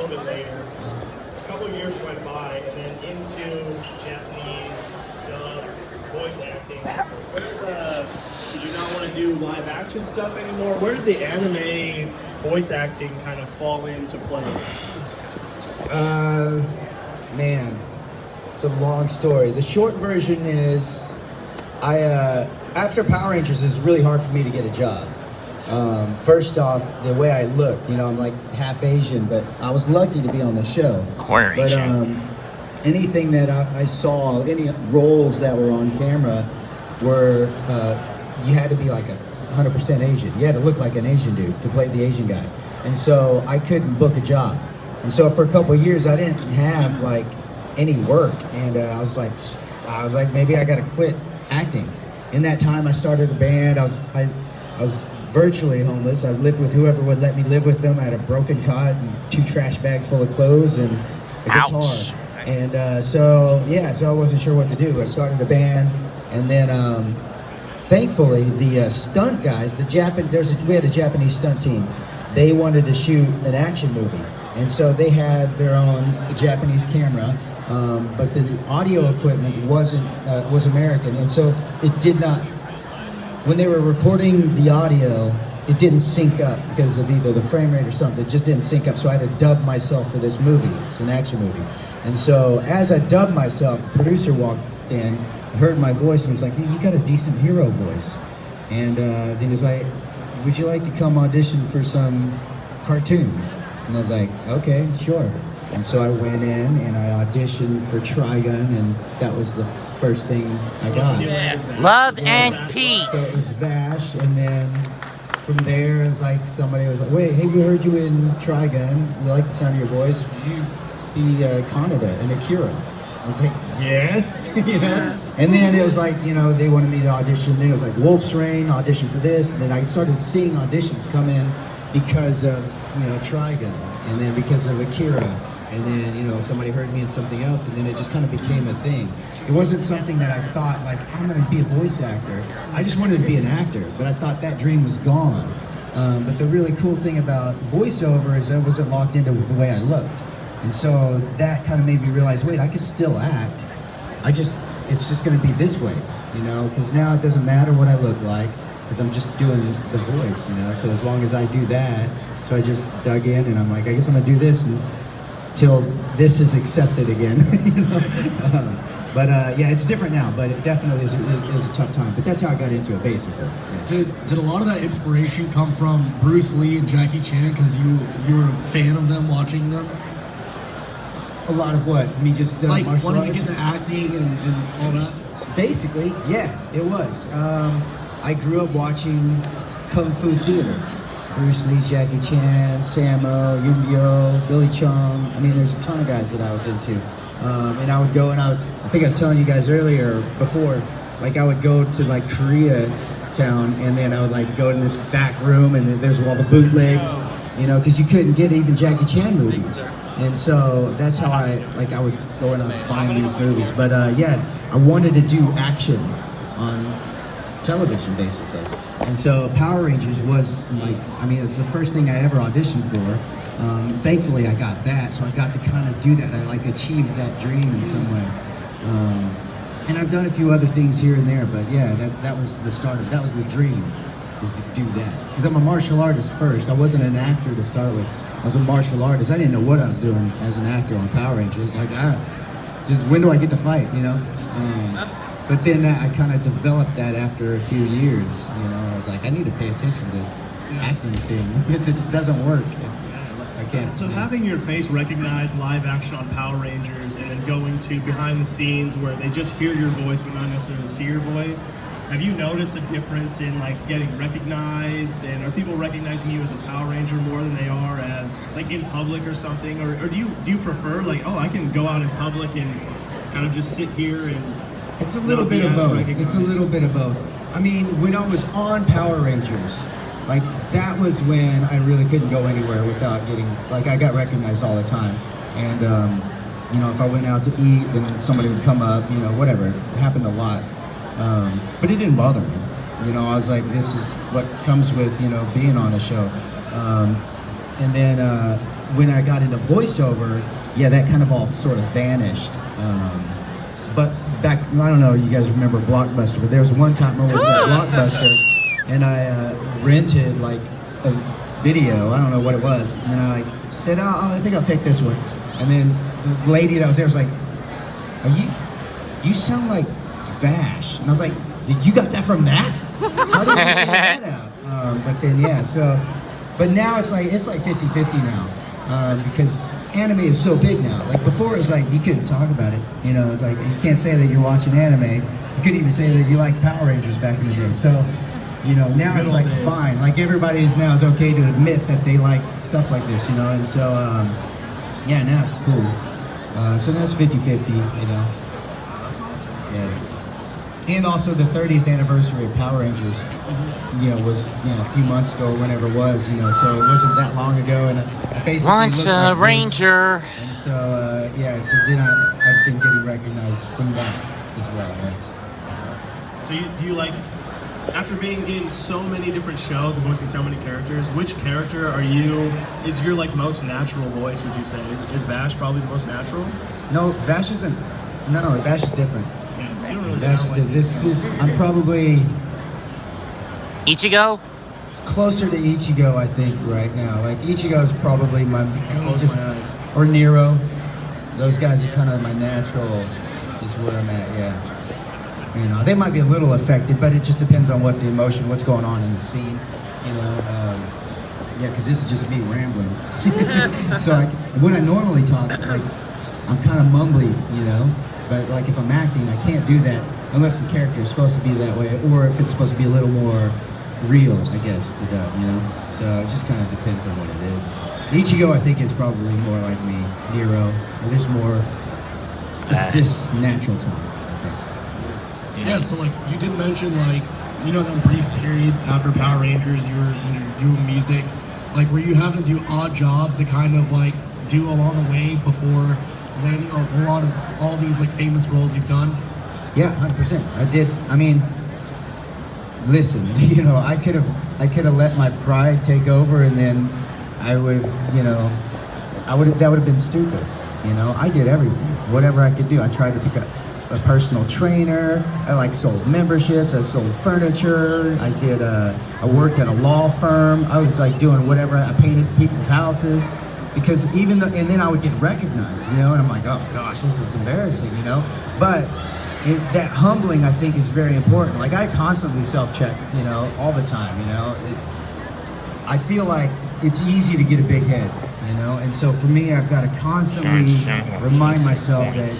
little bit later. A couple of years went by, and then into Japanese dub voice acting. Did you not want to do live action stuff anymore? Where did the anime voice acting kind of fall into play? Man, it's a long story. The short version is, after Power Rangers, it was really hard for me to get a job. First off, the way I look, I'm like half Asian, but I was lucky to be on the show. Quarter Asian. Anything that I saw, any roles that were on camera were, you had to be like 100% Asian. You had to look like an Asian dude to play the Asian guy. And so I couldn't book a job. And so for a couple of years, I didn't have like any work. And I was like, maybe I gotta quit acting. In that time, I started a band. I was virtually homeless. I lived with whoever would let me live with them. I had a broken cot and 2 trash bags full of clothes and a guitar. Ouch. And so I wasn't sure what to do. I started a band, and then thankfully the stunt guys, we had a Japanese stunt team. They wanted to shoot an action movie, and so they had their own Japanese camera, but the audio equipment was American, and so it did not. When they were recording the audio, it didn't sync up because of either the frame rate or something. It just didn't sync up, so I had to dub myself for this movie. It's an action movie. And so as I dubbed myself, the producer walked in, heard my voice, and was like, hey, you got a decent hero voice. And then he was like, would you like to come audition for some cartoons? And I was like, okay, sure. And so I went in and I auditioned for Trigun, and that was the first thing I got. Love and So it peace. was Vash, and then from there, it was like somebody was like, wait, hey, we heard you in Trigun. We like the sound of your voice. Would you be Kaneda and Akira? I was like, yes, And then it was like, they wanted me to audition. Then it was like Wolf's Rain, audition for this. And then I started seeing auditions come in because of, Trigun. And then because of Akira. And then, somebody heard me in something else, and then it just kind of became a thing. It wasn't something that I thought, like, I'm going to be a voice actor. I just wanted to be an actor, but I thought that dream was gone. But the really cool thing about voiceover is I wasn't locked into the way I looked. And so that kind of made me realize, wait, I can still act. It's just going to be this way, because now it doesn't matter what I look like, because I'm just doing the voice, So as long as I do that, so I just dug in, and I'm like, I guess I'm going to do this until this is accepted again. But yeah, it's different now, but it definitely is a tough time. But that's how I got into it, basically. Yeah. Did a lot of that inspiration come from Bruce Lee and Jackie Chan because you were a fan of them, watching them? A lot of what? Me just like martial wanting arts? to get into acting and all that? Basically, yeah, it was. I grew up watching Kung Fu theater. Bruce Lee, Jackie Chan, Sammo, Yun-Bio, Billy Chung. I mean, there's a ton of guys that I was into. And I would go and I think I was telling you guys earlier, before, like I would go to like Korea town, and then I would like go in this back room, and there's all the bootlegs, because you couldn't get even Jackie Chan movies. And so that's how I would go and I'd find these movies. But yeah, I wanted to do action on television, basically. And so Power Rangers was it's the first thing I ever auditioned for. Thankfully I got that, so I got to kind of do that. I achieved that dream in some way. And I've done a few other things here and there, but yeah, that was the start of, that was the dream, is to do that. Because I'm a martial artist first. I wasn't an actor to start with. I was a martial artist. I didn't know what I was doing as an actor on Power Rangers. Like, just when do I get to fight, But then I kind of developed that after a few years, I was like, I need to pay attention to this acting thing, because it doesn't work. So having your face recognized live action on Power Rangers, and then going to behind the scenes where they just hear your voice but not necessarily see your voice, have you noticed a difference in getting recognized, and are people recognizing you as a Power Ranger more than they are as in public or something, or do you prefer I can go out in public and kind of just sit here and It's a little bit of both. It's a little bit of both. I mean, when I was on Power Rangers, that was when I really couldn't go anywhere without getting, I got recognized all the time. And, if I went out to eat, then somebody would come up, whatever. It happened a lot. But it didn't bother me. I was like, this is what comes with, being on a show. And then when I got into voiceover, yeah, that kind of all sort of vanished. But back, I don't know, you guys remember Blockbuster, but there was one time I was at Blockbuster and I rented like a video, I don't know what it was, and I like said, I think I'll take this one. And then the lady that was there was like, you sound like Vash. And I was like, you got that from that? How did you figure that out? But then, yeah, so, but now it's like 50-50 now. Because anime is so big now. Like before it was like, you couldn't talk about it. You know, it's like, you can't say that you're watching anime. You couldn't even say that you liked Power Rangers back in the day. So, you know, now it's like fine. Like everybody is now is okay to admit that they like stuff like this, you know? And so, yeah, now it's cool. So that's 50-50, you know? That's awesome. Yeah. And also the 30th anniversary of Power Rangers, you know, was, you know, a few months ago, whenever it was, you know, so it wasn't that long ago, and I basically Once looked a like ranger. this. And so, yeah, so then I've been getting recognized from that as well. Yeah. So you like, after being in so many different shows and voicing so many characters, which character is your like most natural voice, would you say? Is Vash probably the most natural? No, Vash is different. Yeah, you don't really Vash, sound like this is, I'm probably Ichigo? it's closer to Ichigo, I think, right now. Like, Ichigo is probably my, Close my eyes. or Nero. Those guys are kind of my natural, is where I'm at, yeah. You know, they might be a little affected, but it just depends on what the emotion, what's going on in the scene, you know. Yeah, because this is just me rambling. So when I normally talk, like, I'm kind of mumbly, you know. But like if I'm acting, I can't do that unless the character is supposed to be that way, or if it's supposed to be a little more real, I guess, the dub, you know. So it just kind of depends on what it is. Ichigo, I think, is probably more like me. Nero, there's more of this natural tone, I think. Yeah, so like you did mention like, you know, that brief period after Power Rangers, you were doing music. Like, were you having to do odd jobs to kind of like do along the way before landing a lot of all these like famous roles you've done? Yeah, 100%. I did. I mean, listen, you know, I could have let my pride take over, and then I would have, you know, that would have been stupid. You know, I did everything, whatever I could do. I tried to become a personal trainer. I like sold memberships. I sold furniture. I worked at a law firm. I was like doing whatever. I painted people's houses. Because and then I would get recognized, you know, and I'm like, oh gosh, this is embarrassing, you know. But that humbling, I think, is very important. Like I constantly self-check, you know, all the time, you know. I feel like it's easy to get a big head, you know, and so for me, I've got to constantly remind myself that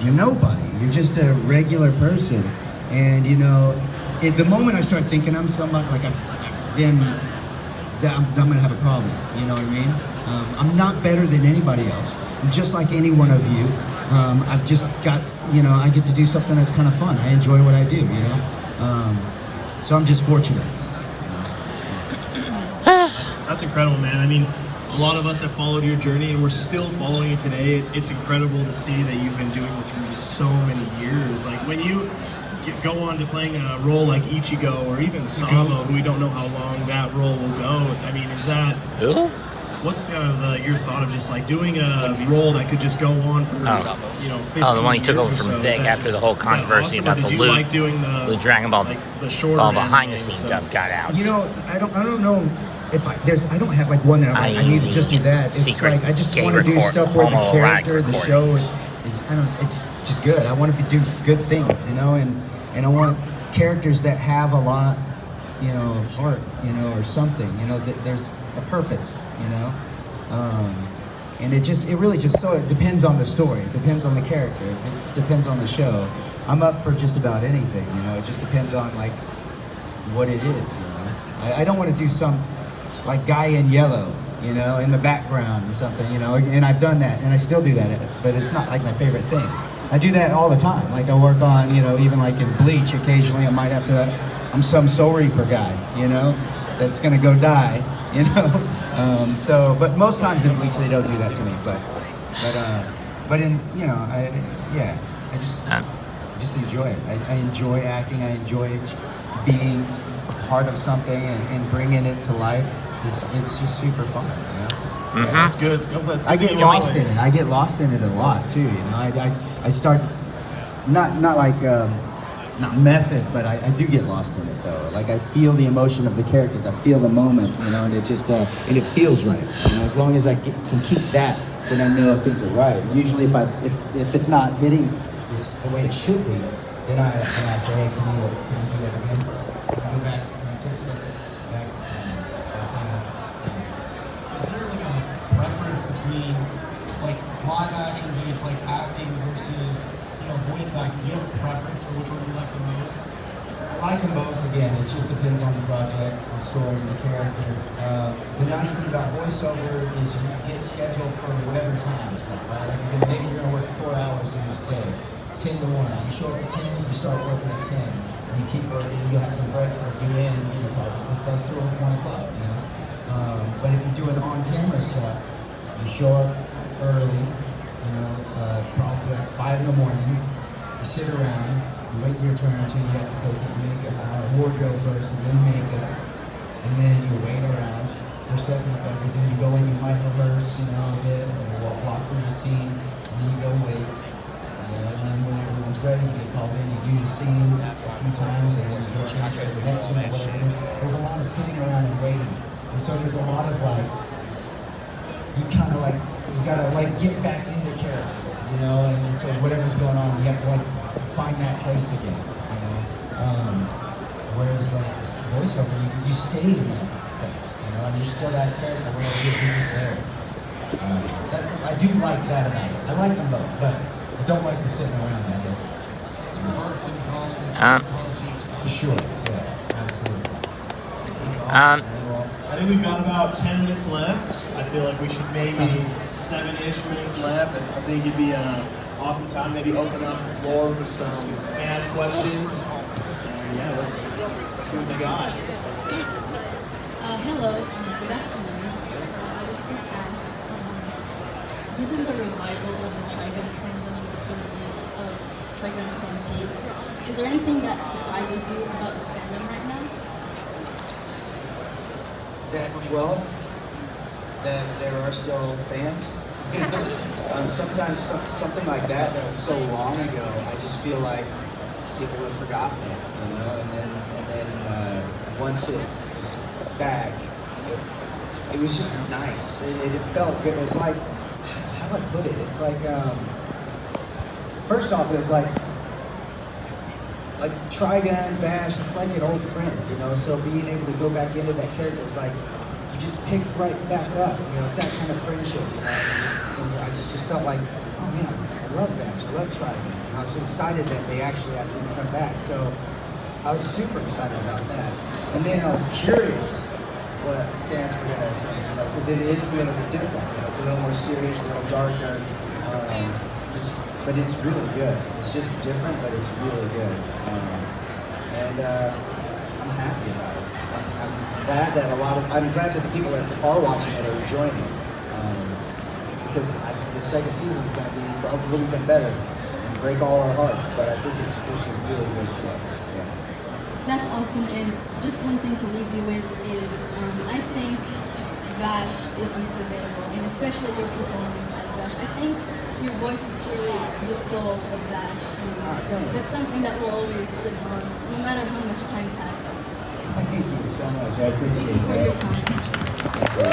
you're nobody. You're just a regular person, and you know, the moment I start thinking I'm somebody, like I'm gonna have a problem, you know what I mean? I'm not better than anybody else. I'm just like any one of you. I've just got, you know, I get to do something that's kind of fun. I enjoy what I do, you know? So I'm just fortunate. That's incredible, man. I mean, a lot of us have followed your journey, and we're still following it today. It's incredible to see that you've been doing this for so many years. Like when you go on to playing a role like Ichigo or even Sabo, who we don't know how long that role will go. I mean, is that what's kind of your thought of just like doing a role that could just go on for 15 the one he took years over or from so? Vic after the whole controversy about the loot. Like doing the Dragon Ball, like the shorter all behind the anime scenes stuff? stuff got out. You know, I don't know if I don't have like one that I'm like, I need to just do that. It's Secret like I just gay want to do record- stuff where the homoerotic character, the show recordings. is it's just good. I want to do good things, you know, and I want characters that have a lot, you know, of heart, you know, or something, you know, that there's a purpose, you know. And it really just so it depends on the story, it depends on the character, it depends on the show. I'm up for just about anything, you know. It just depends on like what it is, you know. I don't want to do some like guy in yellow, you know, in the background or something, you know. And I've done that, and I still do that, but it's not like my favorite thing. I do that all the time. Like I work on, you know, even like in Bleach, occasionally I might have to. I'm some Soul Reaper guy, you know, that's gonna go die, you know. But most times in Bleach they don't do that to me. But in, you know, I just enjoy it. I enjoy acting. I enjoy being a part of something and bringing it to life. it's just super fun. You know? That's good. It's good. That's good I that get you lost enjoy in it. I get lost in it a lot too. You know, I start not like not method, but I do get lost in it though. Like I feel the emotion of the characters. I feel the moment. You know, and it just and it feels right. You know, as long as I can keep that, then I know things are right. Usually, if it's not hitting the way it should be, then I say, hey, can you do that again? Go back. Can you take a step back? Is there like a preference between like live action based like acting versus voice acting? Do you have a preference for which one you like the most? I like them both. Again, it just depends on the project, the story, the character. The nice thing about voiceover is you get scheduled for whatever time. Right? Maybe you're gonna work 4 hours in this day, 10 to 1. You show up at 10, you start working at 10. And you keep working. You have some breaks to do in, close to 1 o'clock. You know. But if you're doing on-camera stuff, you show up early. Probably like 5 in the morning. You sit around, you wait your turn until you have to go get makeup, wardrobe first, and then makeup, and then you wait around. They're setting up everything. You go in, you might rehearse, a bit, or walk through the scene, and then you go wait. And then when everyone's ready, you get called in. You do the scene a few times, and then you go change for the next scene, whatever it is. There's a lot of sitting around and waiting, and so there's a lot of you kind of you gotta get back into character. And so whatever's going on, you have to find that place again, whereas voiceover, you stay in that place, and you're still that character where you're just there. I do like that about it. I like them both, but I don't like the sitting around, I guess. Some perks and cons to yourself. For sure, yeah, absolutely. I think we've got about 10 minutes left. I feel like we should maybe 7-ish minutes left. I think it'd be an awesome time. Maybe open up the floor for some fan questions. Yeah, let's see what they got. Hello, good afternoon. I was going to ask, given the revival of the Trigun fandom with the release of Trigun Stampede, is there anything that surprises you about the fandom right now? That there are still fans. Sometimes something like that was so long ago, I just feel like people have forgotten it, and then once it was back, it was just nice. It felt good. It was like, how do I put it? It's like, first off, it was like Trigun, Vash, it's like an old friend, so being able to go back into that character is like, you just pick right back up, it's that kind of friendship, and I just felt like, oh man, I love Vash, I love Trigun, and I was excited that they actually asked me to come back, so I was super excited about that, and then I was curious what fans were going to think, because it is a little bit different, it's a little more serious, a little darker, but it's really good. It's just different, but it's really good. And I'm happy about it. I'm glad that the people that are watching it are enjoying it. Because the second season is going to be probably even better and break all our hearts. But I think it's a really good show. Yeah. That's awesome. And just one thing to leave you with is, I think Vash is unforgettable, and especially your performance as Vash. I think your voice is truly the soul of Vash, and that's something that will always live on, no matter how much time passes. Thank you so much. I appreciate Thank you for your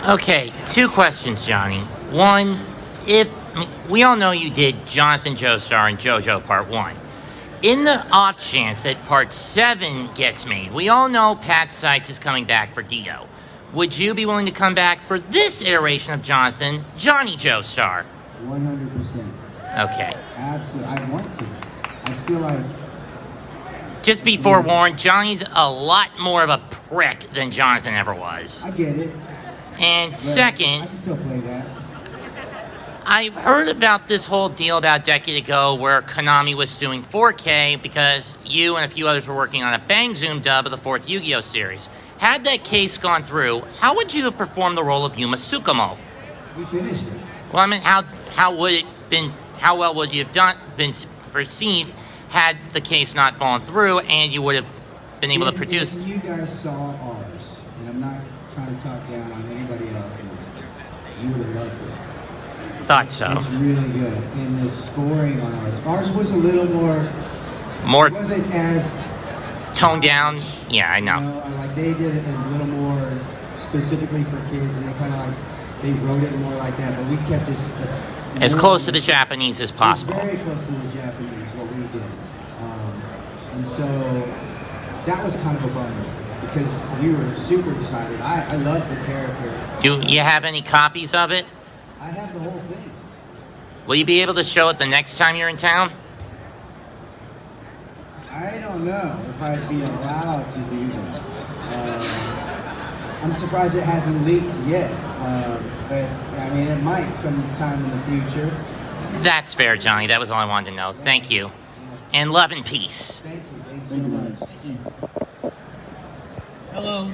time. Okay, 2 questions, Johnny. One, we all know you did Jonathan Joestar and JoJo Part 1. In the off chance that Part 7 gets made, we all know Pat Seitz is coming back for Dio. Would you be willing to come back for this iteration of Jonathan, Johnny Joestar? 100%. Okay. Absolutely. I want to. I feel like... Just be forewarned, Johnny's a lot more of a prick than Jonathan ever was. I get it. And But second, I can still play that. I heard about this whole deal about a decade ago where Konami was suing 4K because you and a few others were working on a Bang Zoom dub of the 4th Yu-Gi-Oh! Series. Had that case gone through, how would you have performed the role of Yuma Tsukumo? We finished it. Well, I mean, how well would you have been perceived had the case not fallen through and you would have been able to produce. If you guys saw ours, and I'm not trying to talk down on anybody else's, you would have loved it. Thought so. It's really good. And the scoring on ours was a little more. More It wasn't as toned down. Yeah, I You know. know, like they did it a little more specifically for kids, and they kind of like they wrote it more like that. But we kept it As more- close to the Japanese as it was possible. very close to the Japanese, what we did, and so that was kind of a bummer because we were super excited. I love the character. Do you have any copies of it? I have the whole thing. Will you be able to show it the next time you're in town? I don't know if I'd be allowed to do that. I'm surprised it hasn't leaked yet, but I mean it might sometime in the future. That's fair, Johnny. That was all I wanted to know. Thank you. And love and peace. Thank you so much. Hello.